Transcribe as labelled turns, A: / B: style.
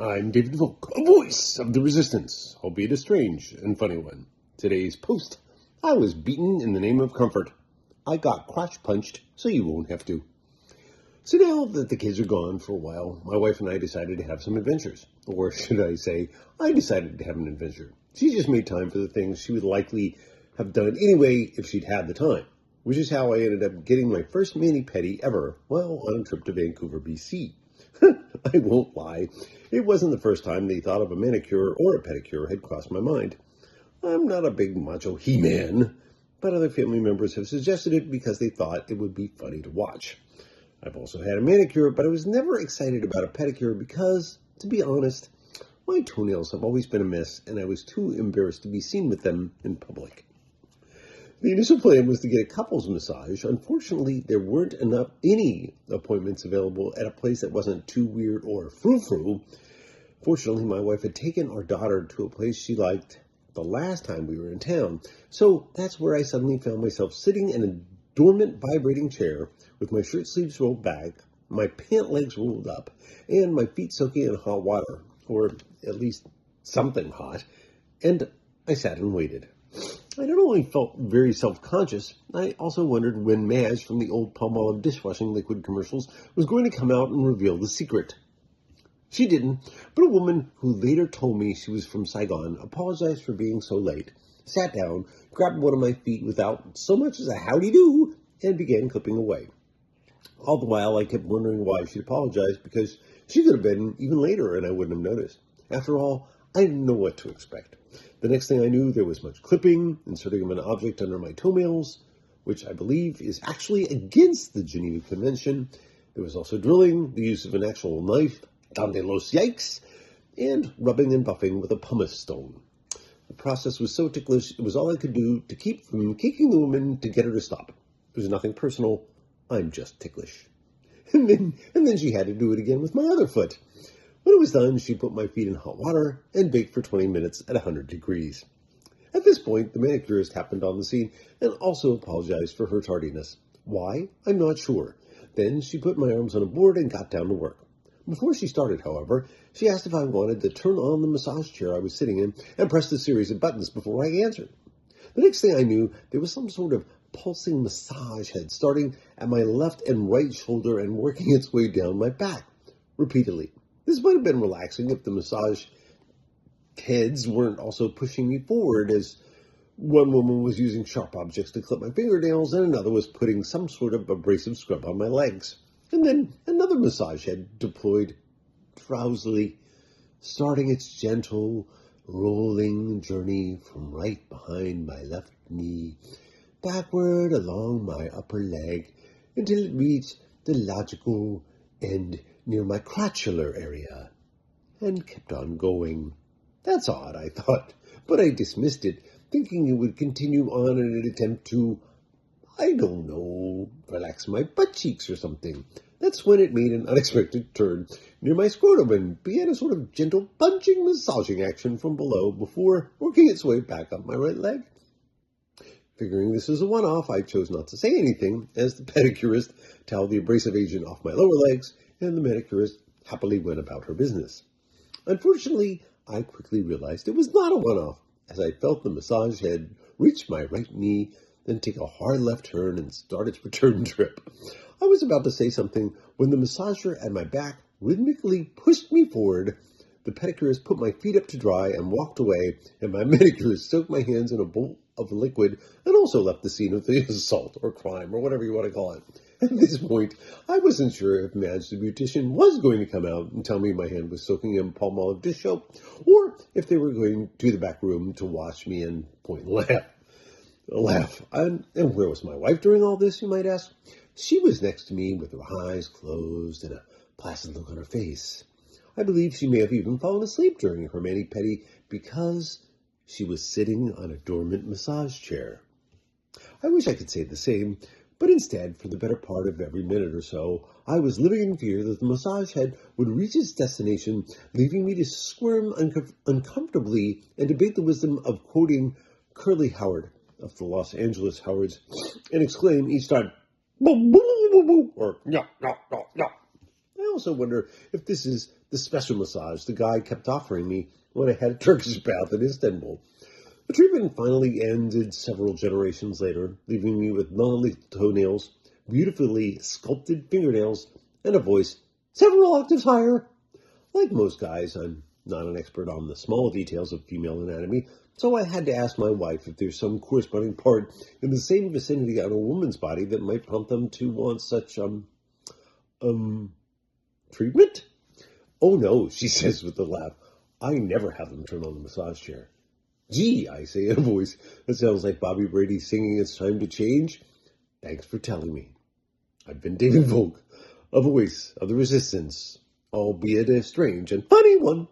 A: I'm David Volk, a voice of the resistance, albeit a strange and funny one. Today's post: I was beaten in the name of comfort. I got crotch punched, so you won't have to. So now that the kids are gone for a while, my wife and I decided to have some adventures. Or should I say, I decided to have an adventure. She just made time for the things she would likely have done anyway if she'd had the time, which is how I ended up getting my first mani-pedi ever while on a trip to Vancouver, BC. I won't lie, it wasn't the first time the thought of a manicure or a pedicure had crossed my mind. I'm not a big macho he-man, but other family members have suggested it because they thought it would be funny to watch. I've also had a manicure, but I was never excited about a pedicure because, to be honest, my toenails have always been a mess and I was too embarrassed to be seen with them in public. The initial plan was to get a couples massage. Unfortunately, there weren't any appointments available at a place that wasn't too weird or frou-frou. Fortunately, my wife had taken our daughter to a place she liked the last time we were in town. So that's where I suddenly found myself sitting in a dormant, vibrating chair with my shirt sleeves rolled back, my pant legs rolled up, and my feet soaking in hot water, or at least something hot, and I sat and waited. I not only felt very self-conscious, I also wondered when Madge from the old Palmolive dishwashing liquid commercials was going to come out and reveal the secret. She didn't, but a woman who later told me she was from Saigon apologized for being so late, sat down, grabbed one of my feet without so much as a howdy-do, and began clipping away. All the while, I kept wondering why she'd apologized, because she could have been even later and I wouldn't have noticed. After all, I didn't know what to expect. The next thing I knew, there was much clipping, inserting of an object under my toenails, which I believe is actually against the Geneva Convention. There was also drilling, the use of an actual knife, donde los yikes, and rubbing and buffing with a pumice stone. The process was so ticklish, it was all I could do to keep from kicking the woman to get her to stop. It was nothing personal, I'm just ticklish. And then she had to do it again with my other foot. When it was done, she put my feet in hot water and baked for 20 minutes at 100 degrees. At this point, the manicurist happened on the scene and also apologized for her tardiness. Why? I'm not sure. Then she put my arms on a board and got down to work. Before she started, however, she asked if I wanted to turn on the massage chair I was sitting in and pressed a series of buttons before I answered. The next thing I knew, there was some sort of pulsing massage head starting at my left and right shoulder and working its way down my back, repeatedly. This might have been relaxing if the massage heads weren't also pushing me forward, as one woman was using sharp objects to clip my fingernails and another was putting some sort of abrasive scrub on my legs. And then another massage head deployed drowsily, starting its gentle, rolling journey from right behind my left knee, backward along my upper leg, until it reached the logical end near my crotchular area, and kept on going. That's odd, I thought, but I dismissed it, thinking it would continue on in an attempt to, I don't know, relax my butt cheeks or something. That's when it made an unexpected turn near my scrotum and began a sort of gentle punching, massaging action from below before working its way back up my right leg. Figuring this was a one-off, I chose not to say anything as the pedicurist toweled the abrasive agent off my lower legs and the manicurist happily went about her business. Unfortunately, I quickly realized it was not a one-off, as I felt the massage head reach my right knee, then take a hard left turn and start its return trip. I was about to say something when the massager at my back rhythmically pushed me forward. The pedicurist put my feet up to dry and walked away, and my manicurist soaked my hands in a bowl of liquid and also left the scene of the assault or crime or whatever you want to call it. At this point, I wasn't sure if Madge the beautician was going to come out and tell me my hand was soaking in Palmolive dish soap, or if they were going to the back room to watch me and point and laugh. And where was my wife during all this, you might ask? She was next to me with her eyes closed and a placid look on her face. I believe she may have even fallen asleep during her mani-pedi because she was sitting on a dormant massage chair. I wish I could say the same, but instead, for the better part of every minute or so, I was living in fear that the massage head would reach its destination, leaving me to squirm uncomfortably and debate the wisdom of quoting Curly Howard of the Los Angeles Howards and exclaim each time, "Boo, boo, boo, boo," or "no, no, no, no." I also wonder if this is the special massage the guy kept offering me when I had a Turkish bath in Istanbul. The treatment finally ended several generations later, leaving me with non-lethal toenails, beautifully sculpted fingernails, and a voice several octaves higher. Like most guys, I'm not an expert on the small details of female anatomy, so I had to ask my wife if there's some corresponding part in the same vicinity on a woman's body that might prompt them to want such, treatment? Oh no, she says with a laugh. I never have them turn on the massage chair. Gee, I say in a voice that sounds like Bobby Brady singing It's Time to Change. Thanks for telling me. I've been David Volk, a voice of the resistance, albeit a strange and funny one.